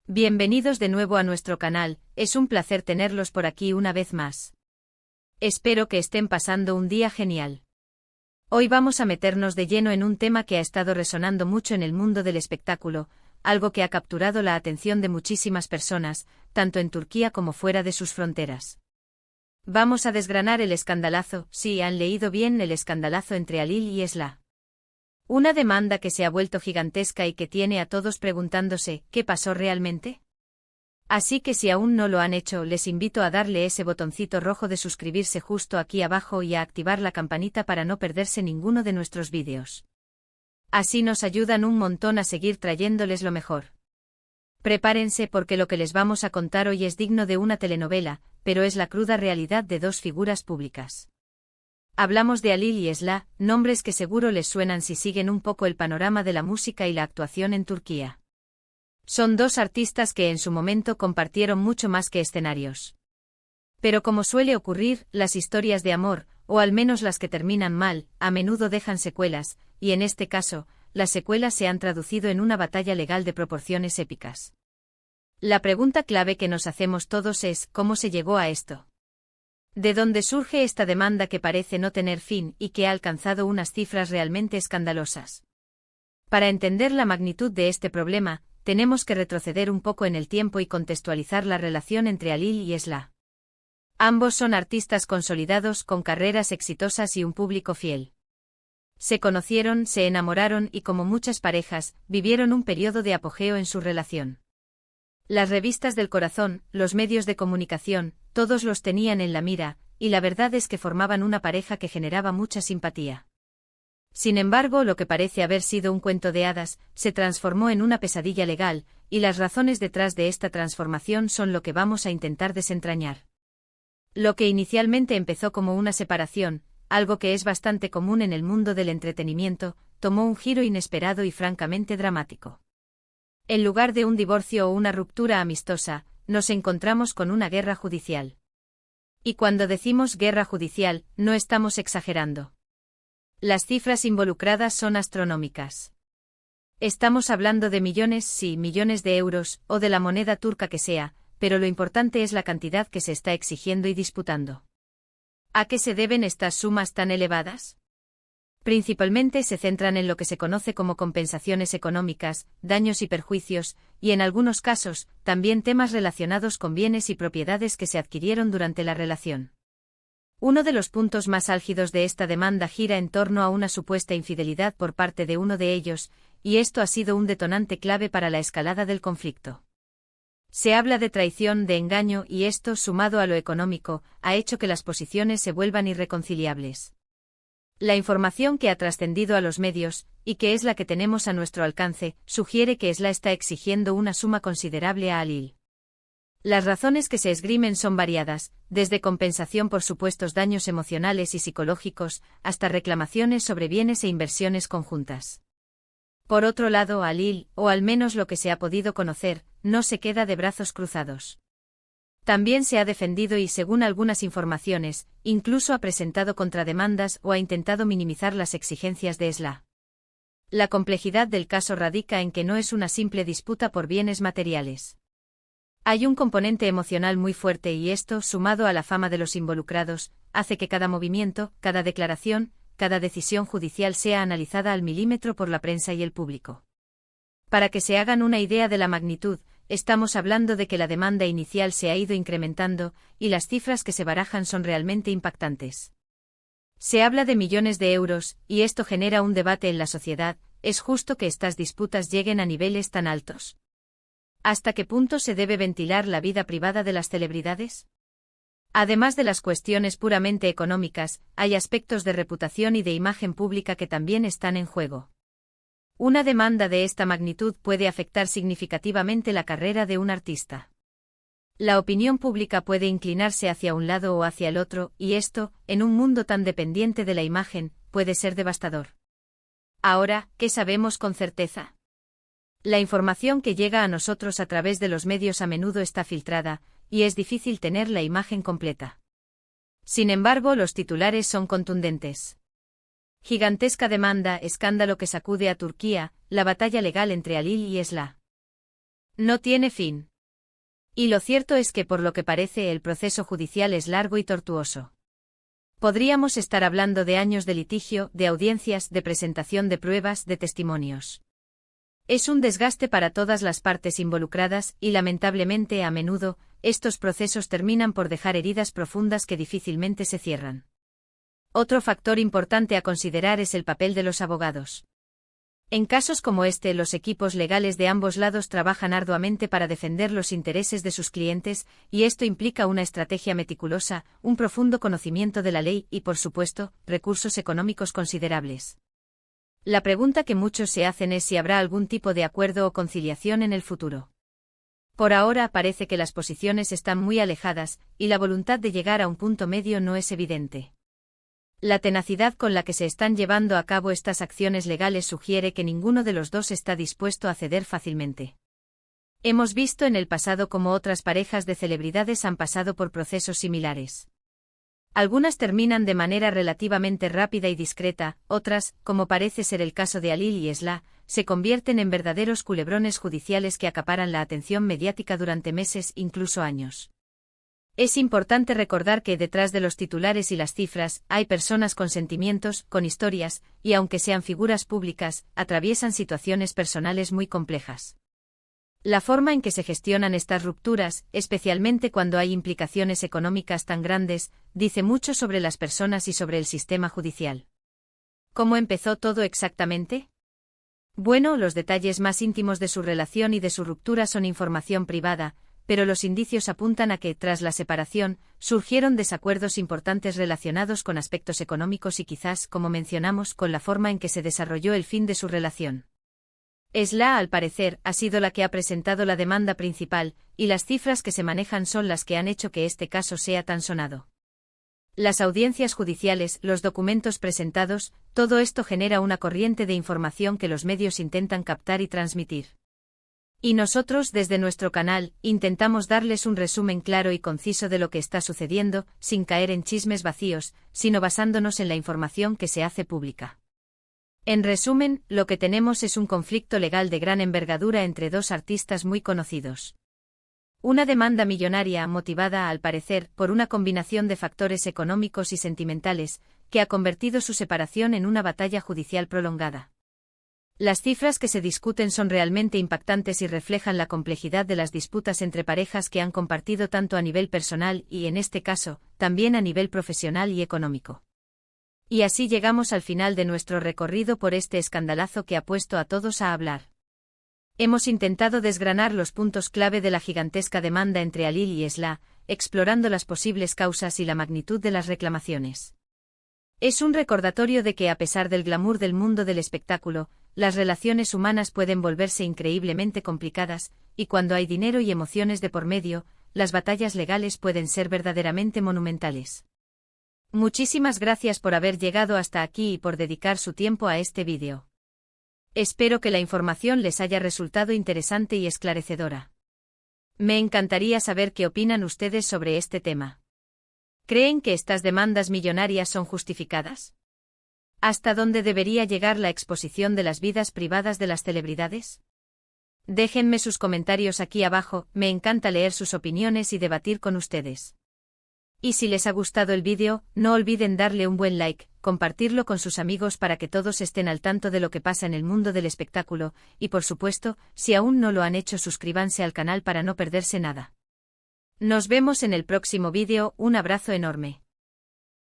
Bienvenidos de nuevo a nuestro canal, es un placer tenerlos por aquí una vez más. Espero que estén pasando un día genial. Hoy vamos a meternos de lleno en un tema que ha estado resonando mucho en el mundo del espectáculo, algo que ha capturado la atención de muchísimas personas, tanto en Turquía como fuera de sus fronteras. Vamos a desgranar el escandalazo, sí, han leído bien, el escandalazo entre Halil y Esla. Una demanda que se ha vuelto gigantesca y que tiene a todos preguntándose, ¿qué pasó realmente? Así que si aún no lo han hecho, les invito a darle ese botoncito rojo de suscribirse justo aquí abajo y a activar la campanita para no perderse ninguno de nuestros vídeos. Así nos ayudan un montón a seguir trayéndoles lo mejor. Prepárense porque lo que les vamos a contar hoy es digno de una telenovela, pero es la cruda realidad de dos figuras públicas. Hablamos de Halil y Esla, nombres que seguro les suenan si siguen un poco el panorama de la música y la actuación en Turquía. Son dos artistas que en su momento compartieron mucho más que escenarios. Pero como suele ocurrir, las historias de amor, o al menos las que terminan mal, a menudo dejan secuelas, y en este caso, las secuelas se han traducido en una batalla legal de proporciones épicas. La pregunta clave que nos hacemos todos es, ¿cómo se llegó a esto? ¿De dónde surge esta demanda que parece no tener fin y que ha alcanzado unas cifras realmente escandalosas? Para entender la magnitud de este problema, tenemos que retroceder un poco en el tiempo y contextualizar la relación entre Halil y Esla. Ambos son artistas consolidados con carreras exitosas y un público fiel. Se conocieron, se enamoraron y como muchas parejas, vivieron un periodo de apogeo en su relación. Las revistas del corazón, los medios de comunicación, todos los tenían en la mira, y la verdad es que formaban una pareja que generaba mucha simpatía. Sin embargo, lo que parece haber sido un cuento de hadas, se transformó en una pesadilla legal, y las razones detrás de esta transformación son lo que vamos a intentar desentrañar. Lo que inicialmente empezó como una separación, algo que es bastante común en el mundo del entretenimiento, tomó un giro inesperado y francamente dramático. En lugar de un divorcio o una ruptura amistosa, nos encontramos con una guerra judicial. Y cuando decimos guerra judicial, no estamos exagerando. Las cifras involucradas son astronómicas. Estamos hablando de millones, sí, millones de euros, o de la moneda turca que sea, pero lo importante es la cantidad que se está exigiendo y disputando. ¿A qué se deben estas sumas tan elevadas? Principalmente se centran en lo que se conoce como compensaciones económicas, daños y perjuicios, y en algunos casos, también temas relacionados con bienes y propiedades que se adquirieron durante la relación. Uno de los puntos más álgidos de esta demanda gira en torno a una supuesta infidelidad por parte de uno de ellos, y esto ha sido un detonante clave para la escalada del conflicto. Se habla de traición, de engaño, y esto, sumado a lo económico, ha hecho que las posiciones se vuelvan irreconciliables. La información que ha trascendido a los medios, y que es la que tenemos a nuestro alcance, sugiere que Esla está exigiendo una suma considerable a Halil. Las razones que se esgrimen son variadas, desde compensación por supuestos daños emocionales y psicológicos, hasta reclamaciones sobre bienes e inversiones conjuntas. Por otro lado, Halil, o al menos lo que se ha podido conocer, no se queda de brazos cruzados. También se ha defendido y, según algunas informaciones, incluso ha presentado contrademandas o ha intentado minimizar las exigencias de Esla. La complejidad del caso radica en que no es una simple disputa por bienes materiales. Hay un componente emocional muy fuerte y esto, sumado a la fama de los involucrados, hace que cada movimiento, cada declaración, cada decisión judicial sea analizada al milímetro por la prensa y el público. Para que se hagan una idea de la magnitud, estamos hablando de que la demanda inicial se ha ido incrementando, y las cifras que se barajan son realmente impactantes. Se habla de millones de euros, y esto genera un debate en la sociedad. ¿Es justo que estas disputas lleguen a niveles tan altos? ¿Hasta qué punto se debe ventilar la vida privada de las celebridades? Además de las cuestiones puramente económicas, hay aspectos de reputación y de imagen pública que también están en juego. Una demanda de esta magnitud puede afectar significativamente la carrera de un artista. La opinión pública puede inclinarse hacia un lado o hacia el otro, y esto, en un mundo tan dependiente de la imagen, puede ser devastador. Ahora, ¿qué sabemos con certeza? La información que llega a nosotros a través de los medios a menudo está filtrada, y es difícil tener la imagen completa. Sin embargo, los titulares son contundentes. Gigantesca demanda, escándalo que sacude a Turquía, la batalla legal entre Halil y Esla. No tiene fin. Y lo cierto es que por lo que parece el proceso judicial es largo y tortuoso. Podríamos estar hablando de años de litigio, de audiencias, de presentación de pruebas, de testimonios. Es un desgaste para todas las partes involucradas y lamentablemente a menudo, estos procesos terminan por dejar heridas profundas que difícilmente se cierran. Otro factor importante a considerar es el papel de los abogados. En casos como este, los equipos legales de ambos lados trabajan arduamente para defender los intereses de sus clientes, y esto implica una estrategia meticulosa, un profundo conocimiento de la ley y, por supuesto, recursos económicos considerables. La pregunta que muchos se hacen es si habrá algún tipo de acuerdo o conciliación en el futuro. Por ahora parece que las posiciones están muy alejadas, y la voluntad de llegar a un punto medio no es evidente. La tenacidad con la que se están llevando a cabo estas acciones legales sugiere que ninguno de los dos está dispuesto a ceder fácilmente. Hemos visto en el pasado cómo otras parejas de celebridades han pasado por procesos similares. Algunas terminan de manera relativamente rápida y discreta, otras, como parece ser el caso de Halil y Esla, se convierten en verdaderos culebrones judiciales que acaparan la atención mediática durante meses, incluso años. Es importante recordar que detrás de los titulares y las cifras, hay personas con sentimientos, con historias, y aunque sean figuras públicas, atraviesan situaciones personales muy complejas. La forma en que se gestionan estas rupturas, especialmente cuando hay implicaciones económicas tan grandes, dice mucho sobre las personas y sobre el sistema judicial. ¿Cómo empezó todo exactamente? Bueno, los detalles más íntimos de su relación y de su ruptura son información privada, pero los indicios apuntan a que, tras la separación, surgieron desacuerdos importantes relacionados con aspectos económicos y quizás, como mencionamos, con la forma en que se desarrolló el fin de su relación. Esla, al parecer, ha sido la que ha presentado la demanda principal, y las cifras que se manejan son las que han hecho que este caso sea tan sonado. Las audiencias judiciales, los documentos presentados, todo esto genera una corriente de información que los medios intentan captar y transmitir. Y nosotros, desde nuestro canal, intentamos darles un resumen claro y conciso de lo que está sucediendo, sin caer en chismes vacíos, sino basándonos en la información que se hace pública. En resumen, lo que tenemos es un conflicto legal de gran envergadura entre dos artistas muy conocidos. Una demanda millonaria motivada, al parecer, por una combinación de factores económicos y sentimentales, que ha convertido su separación en una batalla judicial prolongada. Las cifras que se discuten son realmente impactantes y reflejan la complejidad de las disputas entre parejas que han compartido tanto a nivel personal y, en este caso, también a nivel profesional y económico. Y así llegamos al final de nuestro recorrido por este escandalazo que ha puesto a todos a hablar. Hemos intentado desgranar los puntos clave de la gigantesca demanda entre Halil y Esla, explorando las posibles causas y la magnitud de las reclamaciones. Es un recordatorio de que, a pesar del glamour del mundo del espectáculo, las relaciones humanas pueden volverse increíblemente complicadas, y cuando hay dinero y emociones de por medio, las batallas legales pueden ser verdaderamente monumentales. Muchísimas gracias por haber llegado hasta aquí y por dedicar su tiempo a este vídeo. Espero que la información les haya resultado interesante y esclarecedora. Me encantaría saber qué opinan ustedes sobre este tema. ¿Creen que estas demandas millonarias son justificadas? ¿Hasta dónde debería llegar la exposición de las vidas privadas de las celebridades? Déjenme sus comentarios aquí abajo, me encanta leer sus opiniones y debatir con ustedes. Y si les ha gustado el vídeo, no olviden darle un buen like, compartirlo con sus amigos para que todos estén al tanto de lo que pasa en el mundo del espectáculo, y por supuesto, si aún no lo han hecho, suscríbanse al canal para no perderse nada. Nos vemos en el próximo vídeo, un abrazo enorme.